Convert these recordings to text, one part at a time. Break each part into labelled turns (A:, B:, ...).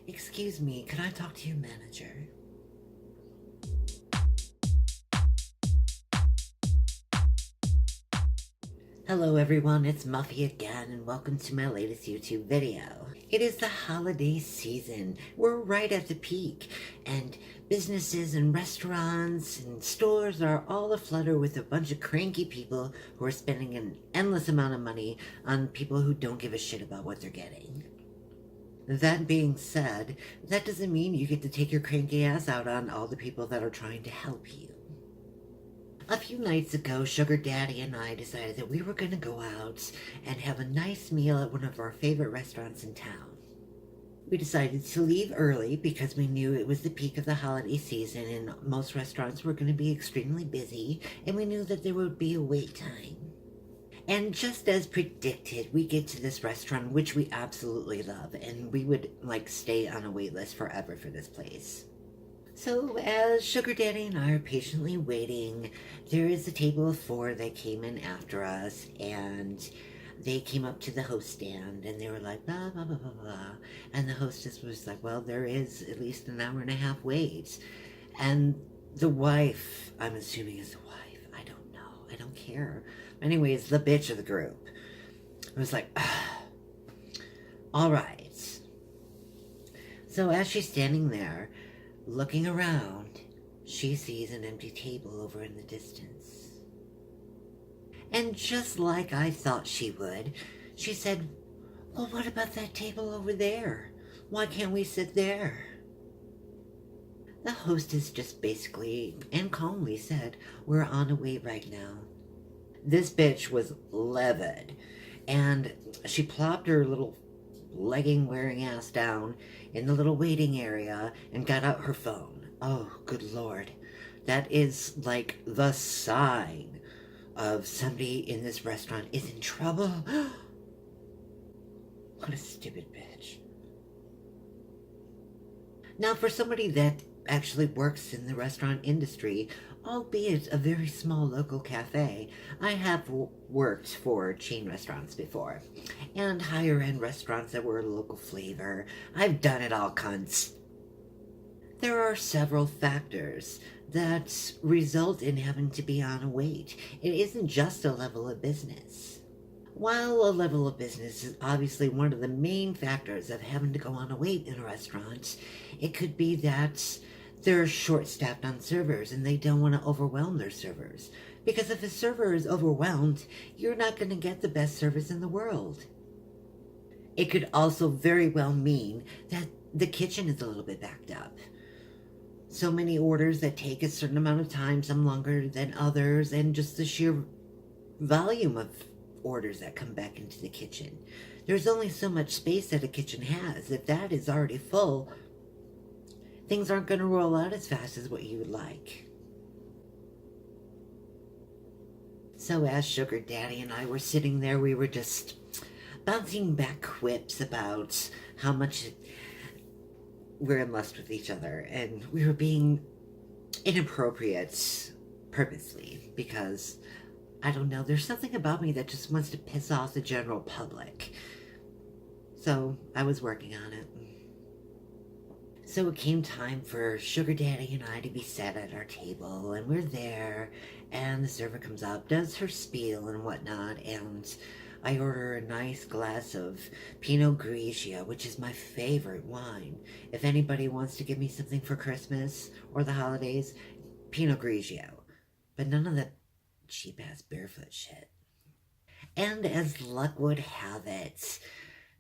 A: Excuse me, can I talk to your manager? Hello everyone, it's Muffy again and welcome to my latest YouTube video. It is the holiday season. We're right at the peak and businesses and restaurants and stores are all aflutter with a bunch of cranky people who are spending an endless amount of money on people who don't give a shit about what they're getting. That being said, that doesn't mean you get to take your cranky ass out on all the people that are trying to help you. A few nights ago, Sugar Daddy and I decided that we were going to go out and have a nice meal at one of our favorite restaurants in town. We decided to leave early because we knew it was the peak of the holiday season and most restaurants were going to be extremely busy, and we knew that there would be a wait time. And just as predicted, we get to this restaurant, which we absolutely love, and we would stay on a wait list forever for this place. So as Sugar Daddy and I are patiently waiting, there is a table of 4 that came in after us, and they came up to the host stand and they were like, blah, blah, blah, blah, blah. And the hostess was like, well, there is at least an hour and a half wait. And the wife, I'm assuming is the wife, I don't know, I don't care. Anyways, the bitch of the group was like, all right. So as she's standing there, looking around, she sees an empty table over in the distance. And just like I thought she would, she said, well, what about that table over there? Why can't we sit there? The hostess just basically and calmly said, we're on a wait right now. This bitch was livid, and she plopped her little legging-wearing ass down in the little waiting area and got out her phone. Oh, good lord. That is like the sign of somebody in this restaurant is in trouble. What a stupid bitch. Now, for somebody that actually works in the restaurant industry, albeit a very small local cafe, I have worked for chain restaurants before, and higher-end restaurants that were local flavor. I've done it all, cunts. There are several factors that result in having to be on a wait. It isn't just a level of business. While a level of business is obviously one of the main factors of having to go on a wait in a restaurant, it could be that they're short-staffed on servers and they don't want to overwhelm their servers. Because if a server is overwhelmed, you're not going to get the best service in the world. It could also very well mean that the kitchen is a little bit backed up. So many orders that take a certain amount of time, some longer than others, and just the sheer volume of orders that come back into the kitchen. There's only so much space that a kitchen has. If that is already full, things aren't going to roll out as fast as what you would like. So as Sugar Daddy and I were sitting there, we were just bouncing back quips about how much we're in lust with each other, and we were being inappropriate purposely because, I don't know, there's something about me that just wants to piss off the general public. So I was working on it. So it came time for Sugar Daddy and I to be sat at our table, and we're there, and the server comes up, does her spiel and whatnot, and I order a nice glass of Pinot Grigio, which is my favorite wine. If anybody wants to give me something for Christmas or the holidays, Pinot Grigio. But none of that cheap-ass barefoot shit. And as luck would have it,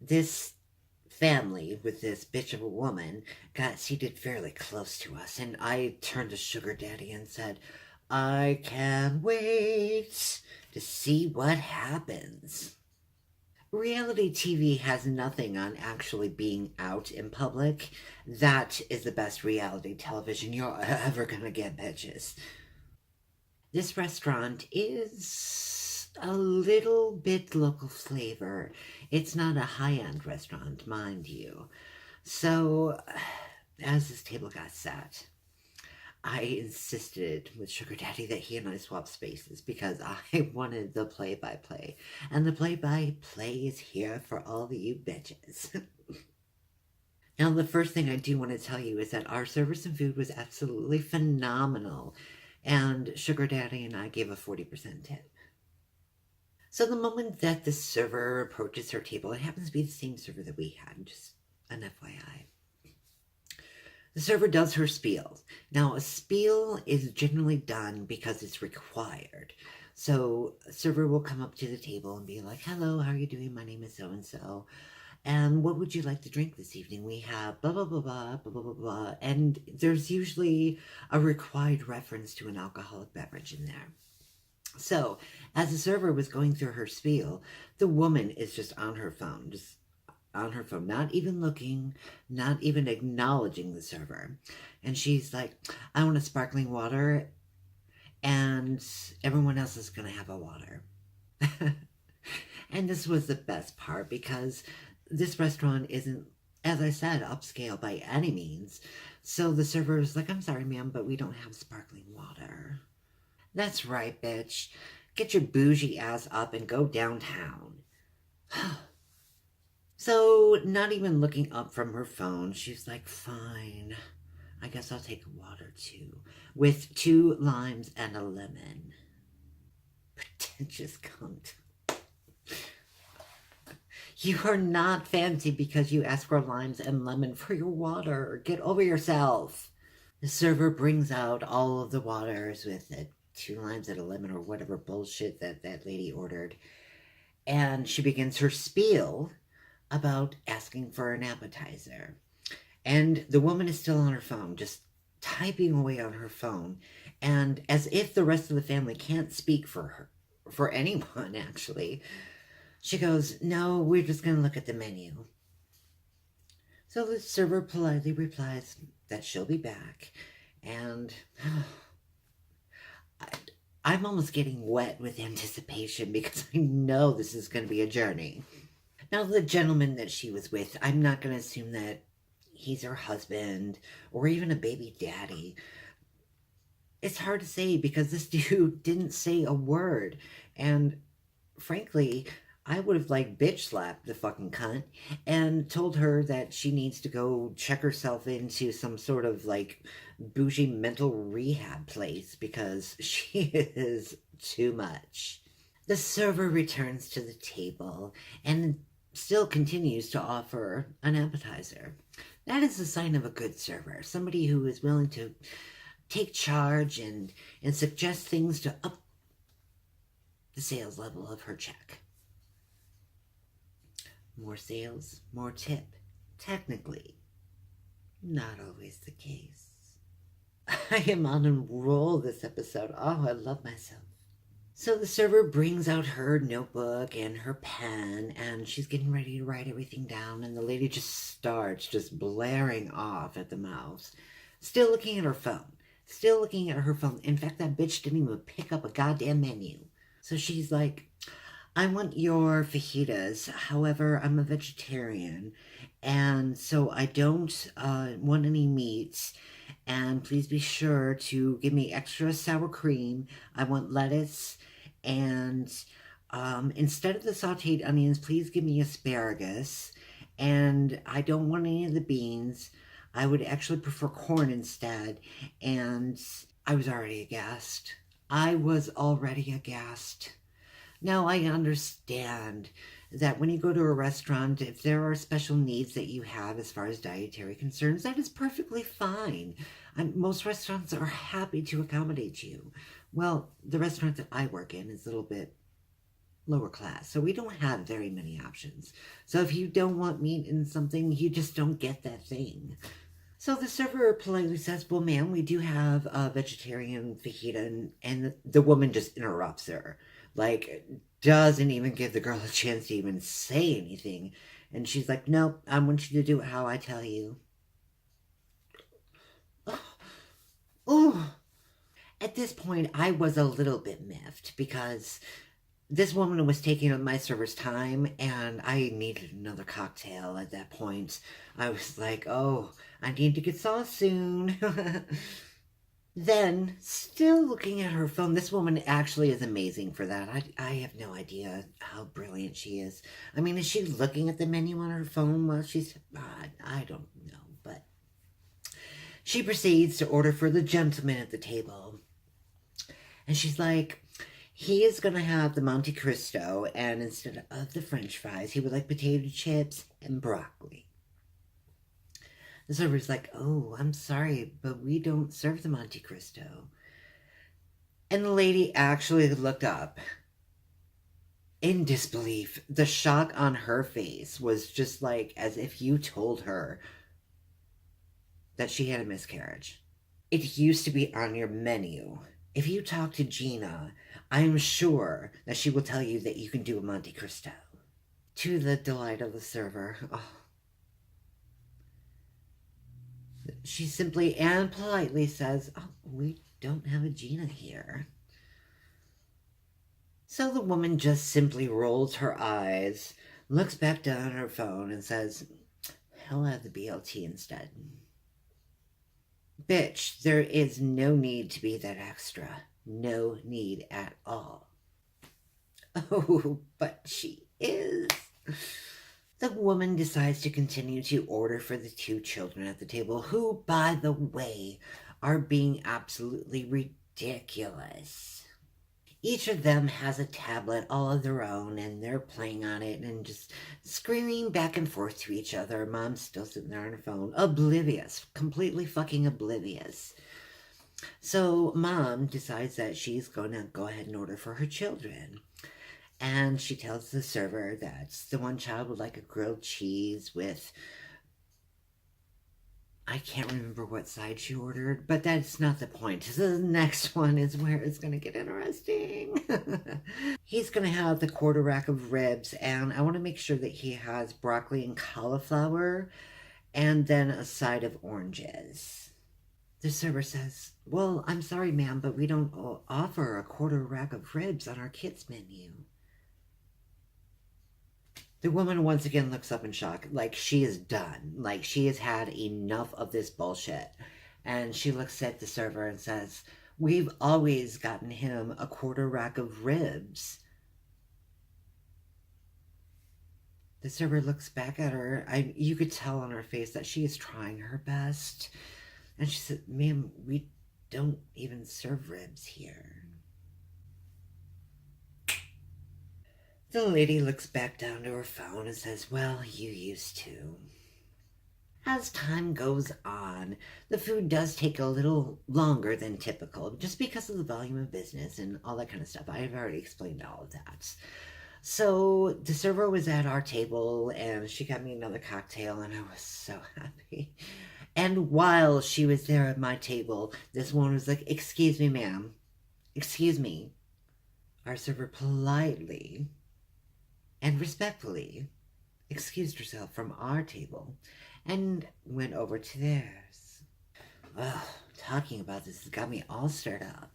A: this family with this bitch of a woman got seated fairly close to us, and I turned to Sugar Daddy and said, I can't wait to see what happens. Reality TV has nothing on actually being out in public. That is the best reality television you're ever gonna get, bitches. This restaurant is a little bit local flavor. It's not a high-end restaurant, mind you. So, as this table got set, I insisted with Sugar Daddy that he and I swap spaces because I wanted the play-by-play. And the play-by-play is here for all of you bitches. Now, the first thing I do want to tell you is that our service and food was absolutely phenomenal, and Sugar Daddy and I gave a 40% tip. So the moment that the server approaches her table, it happens to be the same server that we had, just an FYI. The server does her spiel. Now, a spiel is generally done because it's required. So, a server will come up to the table and be like, "Hello, how are you doing? My name is so and so. And what would you like to drink this evening? We have blah, blah, blah, blah, blah, blah, blah, blah." And there's usually a required reference to an alcoholic beverage in there. So, as the server was going through her spiel, the woman is just on her phone, not even looking, not even acknowledging the server. And she's like, "I want a sparkling water, and everyone else is going to have a water." And this was the best part because this restaurant isn't, as I said, upscale by any means. So the server is like, "I'm sorry, ma'am, but we don't have sparkling water." "That's right, bitch. Get your bougie ass up and go downtown." So, not even looking up from her phone, she's like, "Fine. I guess I'll take a water too, with 2 limes and a lemon." Pretentious cunt. You are not fancy because you ask for limes and lemon for your water. Get over yourself. The server brings out all of the waters with it, 2 limes and a lemon or whatever bullshit that lady ordered. And she begins her spiel about asking for an appetizer. And the woman is still on her phone, just typing away on her phone. And as if the rest of the family can't speak for her, for anyone actually, she goes, "No, we're just going to look at the menu." So the server politely replies that she'll be back. And I'm almost getting wet with anticipation because I know this is going to be a journey. Now, the gentleman that she was with, I'm not going to assume that he's her husband or even a baby daddy. It's hard to say because this dude didn't say a word. And frankly, I would have like bitch slapped the fucking cunt and told her that she needs to go check herself into some sort of like bougie mental rehab place because she is too much. The server returns to the table and still continues to offer an appetizer. That is a sign of a good server, somebody who is willing to take charge and suggest things to up the sales level of her check. More sales, more tip. Technically, not always the case. I am on a roll this episode. Oh, I love myself. So the server brings out her notebook and her pen, and she's getting ready to write everything down, and the lady just starts just blaring off at the mouth, still looking at her phone. Still looking at her phone. In fact, that bitch didn't even pick up a goddamn menu. So she's like, "I want your fajitas. However, I'm a vegetarian, and so I don't want any meats. And please be sure to give me extra sour cream. I want lettuce, and instead of the sauteed onions, please give me asparagus. And I don't want any of the beans. I would actually prefer corn instead." And I was already aghast. I was already aghast. Now, I understand that when you go to a restaurant, if there are special needs that you have as far as dietary concerns, that is perfectly fine. Most restaurants are happy to accommodate you. Well, the restaurant that I work in is a little bit lower class, so we don't have very many options. So if you don't want meat in something, you just don't get that thing. So the server politely says, "Well, ma'am, we do have a vegetarian fajita," and the woman just interrupts her. Like, doesn't even give the girl a chance to even say anything. And she's like, "Nope, I want you to do it how I tell you." Oh. At this point, I was a little bit miffed because this woman was taking up my server's time, and I needed another cocktail at that point. I was like, "Oh, I need to get sauce soon." Then, still looking at her phone, this woman actually is amazing for that. I have no idea how brilliant she is. I mean, is she looking at the menu on her phone while she's... I don't know. She proceeds to order for the gentleman at the table. And she's like, he is going to have the Monte Cristo, and instead of the French fries, he would like potato chips and broccoli. The server's like, oh, I'm sorry, but we don't serve the Monte Cristo. And the lady actually looked up in disbelief. The shock on her face was just like as if you told her that she had a miscarriage. It used to be on your menu. If you talk to Gina, I'm sure that she will tell you that you can do a Monte Cristo. To the delight of the server. Oh. She simply and politely says, oh, we don't have a Gina here. So the woman just simply rolls her eyes, looks back down at her phone, and says, I'll have the BLT instead. Bitch, there is no need to be that extra. No need at all. Oh, but she is. The woman decides to continue to order for the two children at the table, who, by the way, are being absolutely ridiculous. Each of them has a tablet all of their own, and they're playing on it and just screaming back and forth to each other. Mom's still sitting there on her phone, oblivious, completely fucking oblivious. So Mom decides that she's going to go ahead and order for her children. And she tells the server that the one child would like a grilled cheese with, I can't remember what side she ordered, but that's not the point. The next one is where it's going to get interesting. He's going to have the quarter rack of ribs, and I want to make sure that he has broccoli and cauliflower, and then a side of oranges. The server says, well, I'm sorry, ma'am, but we don't offer a quarter rack of ribs on our kids' menu. The woman once again looks up in shock, like she is done. Like she has had enough of this bullshit. And she looks at the server and says, we've always gotten him a quarter rack of ribs. The server looks back at her. You could tell on her face that she is trying her best. And she said, ma'am, we don't even serve ribs here. The lady looks back down to her phone and says, well, you used to. As time goes on, the food does take a little longer than typical, just because of the volume of business and all that kind of stuff. I have already explained all of that. So the server was at our table, and she got me another cocktail, and I was so happy. And while she was there at my table, this woman was like, excuse me, ma'am. Excuse me. Our server politely and respectfully excused herself from our table and went over to theirs. Ugh, talking about this has got me all stirred up.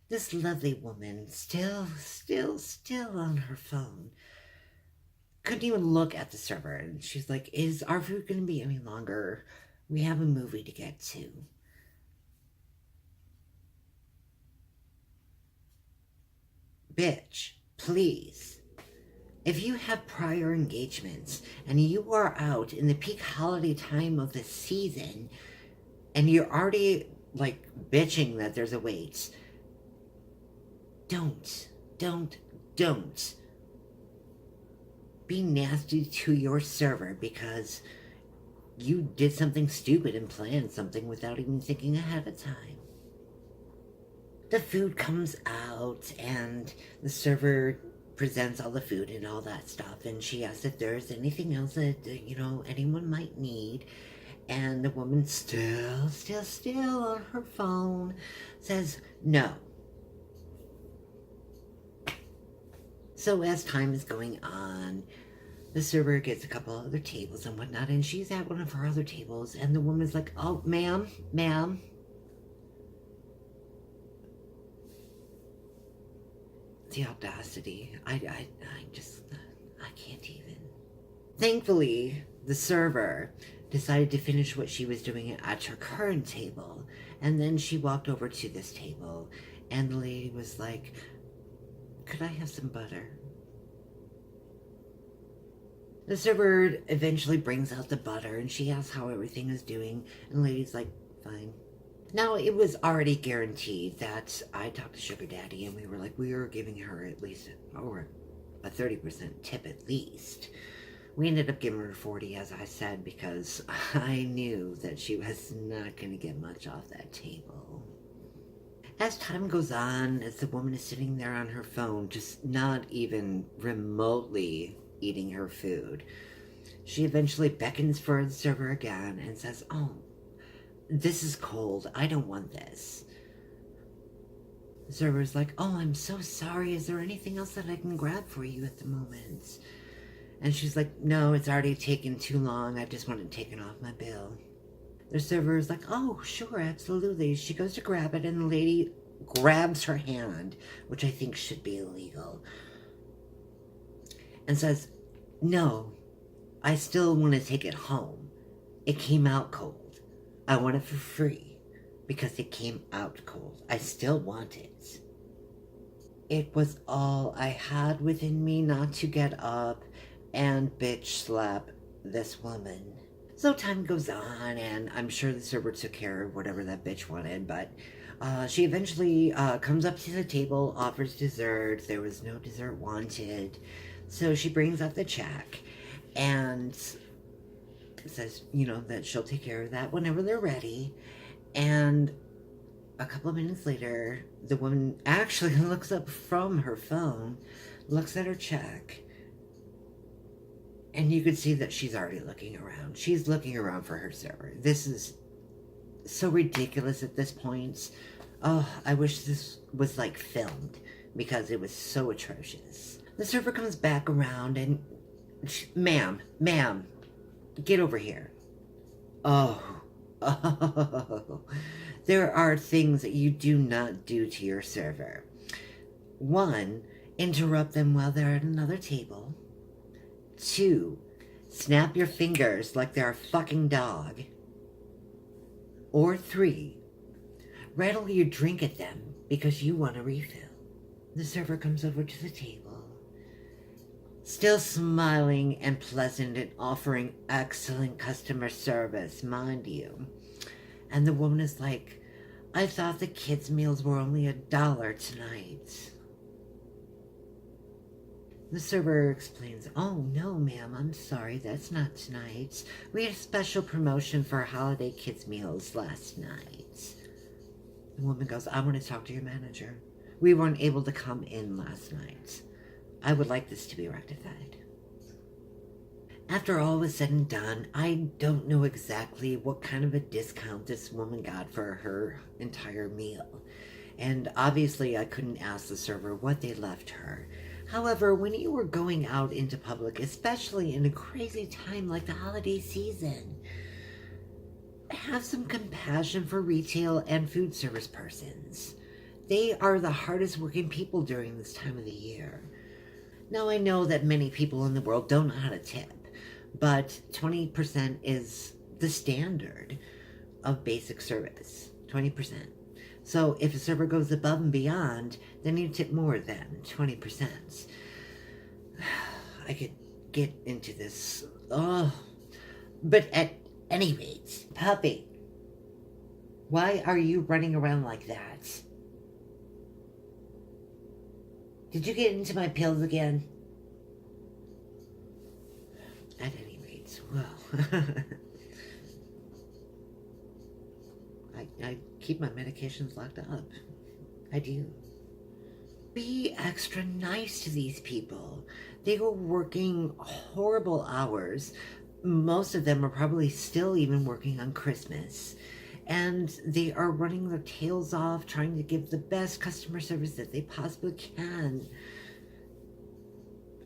A: This lovely woman, still on her phone, couldn't even look at the server, and she's like, is our food going to be any longer? We have a movie to get to. Bitch, please. If you have prior engagements and you are out in the peak holiday time of the season and you're already like bitching that there's a wait, don't be nasty to your server because you did something stupid and planned something without even thinking ahead of time. The food comes out and the server presents all the food and all that stuff, and she asks if there's anything else that, anyone might need. And the woman still on her phone says no. So as time is going on, the server gets a couple other tables and whatnot, and she's at one of her other tables, and the woman's like, oh, ma'am. The audacity. I can't even. Thankfully, the server decided to finish what she was doing at her current table, and then she walked over to this table, and the lady was like, could I have some butter? The server eventually brings out the butter and she asks how everything is doing, and the lady's like, fine. Now, it was already guaranteed that I talked to Sugar Daddy, and we were like, we were giving her at least over a 30% tip at least. We ended up giving her 40, as I said, because I knew that she was not going to get much off that table. As time goes on, as the woman is sitting there on her phone, just not even remotely eating her food, she eventually beckons for the server again and says, oh, this is cold. I don't want this. The server's like, oh, I'm so sorry. Is there anything else that I can grab for you at the moment? And she's like, no, it's already taken too long. I just want it taken off my bill. The server is like, oh, sure, absolutely. She goes to grab it, and the lady grabs her hand, which I think should be illegal, and says, no, I still want to take it home. It came out cold. I want it for free because it came out cold. I still want it. It was all I had within me not to get up and bitch slap this woman. So time goes on, and I'm sure the server took care of whatever that bitch wanted, but she eventually comes up to the table, offers dessert. There was no dessert wanted. So she brings up the check and says, you know, that she'll take care of that whenever they're ready. And a couple of minutes later, the woman actually looks up from her phone, looks at her check, and you could see that she's already looking around. She's looking around for her server. This is so ridiculous at this point. Oh, I wish this was like filmed because it was so atrocious. The server comes back around and, ma'am, get over here. Oh, there are things that you do not do to your server. One, interrupt them while they're at another table. 2, snap your fingers like they're a fucking dog. Or 3, rattle your drink at them because you want a refill. The server comes over to the table, still smiling and pleasant and offering excellent customer service, mind you. And the woman is like, I thought the kids' meals were only $1 tonight. The server explains, oh, no, ma'am, I'm sorry, that's not tonight. We had a special promotion for holiday kids' meals last night. The woman goes, I want to talk to your manager. We weren't able to come in last night. I would like this to be rectified. After all was said and done, I don't know exactly what kind of a discount this woman got for her entire meal. And obviously I couldn't ask the server what they left her. However, when you were going out into public, especially in a crazy time like the holiday season, have some compassion for retail and food service persons. They are the hardest working people during this time of the year. Now, I know that many people in the world don't know how to tip, but 20% is the standard of basic service. 20%. So if a server goes above and beyond, then you tip more than 20%. I could get into this. Oh, but at any rate, puppy, why are you running around like that? Did you get into my pills again? At any rate, well, I keep my medications locked up. I do. Be extra nice to these people. They were working horrible hours. Most of them are probably still even working on Christmas. And they are running their tails off trying to give the best customer service that they possibly can.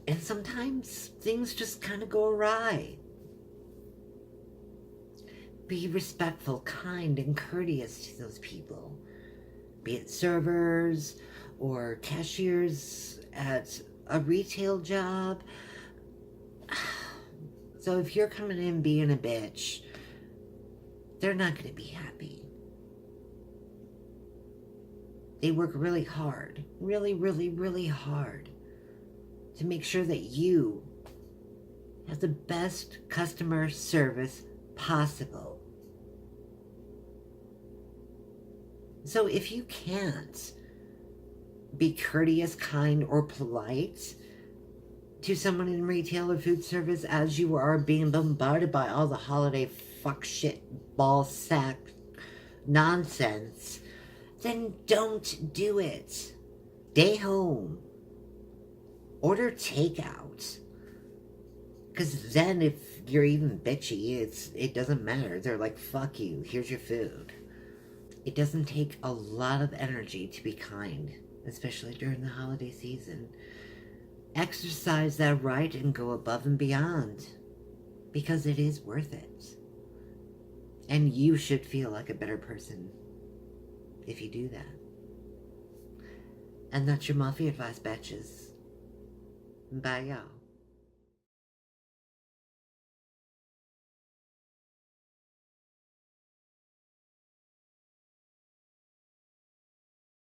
A: And sometimes things just kind of go awry. Be respectful, kind, and courteous to those people. Be it servers or cashiers at a retail job. So if you're coming in being a bitch, they're not going to be happy. They work really hard, really, really, really hard to make sure that you have the best customer service possible. So if you can't be courteous, kind, or polite to someone in retail or food service as you are being bombarded by all the holiday fuck shit ball sack nonsense, then don't do it. Stay home. Order takeout. Because then if you're even bitchy, it doesn't matter. They're like, fuck you, here's your food. It doesn't take a lot of energy to be kind, especially during the holiday season. Exercise that right and go above and beyond, because it is worth it. And you should feel like a better person if you do that. And that's your Muffy advice, bitches. Bye, y'all.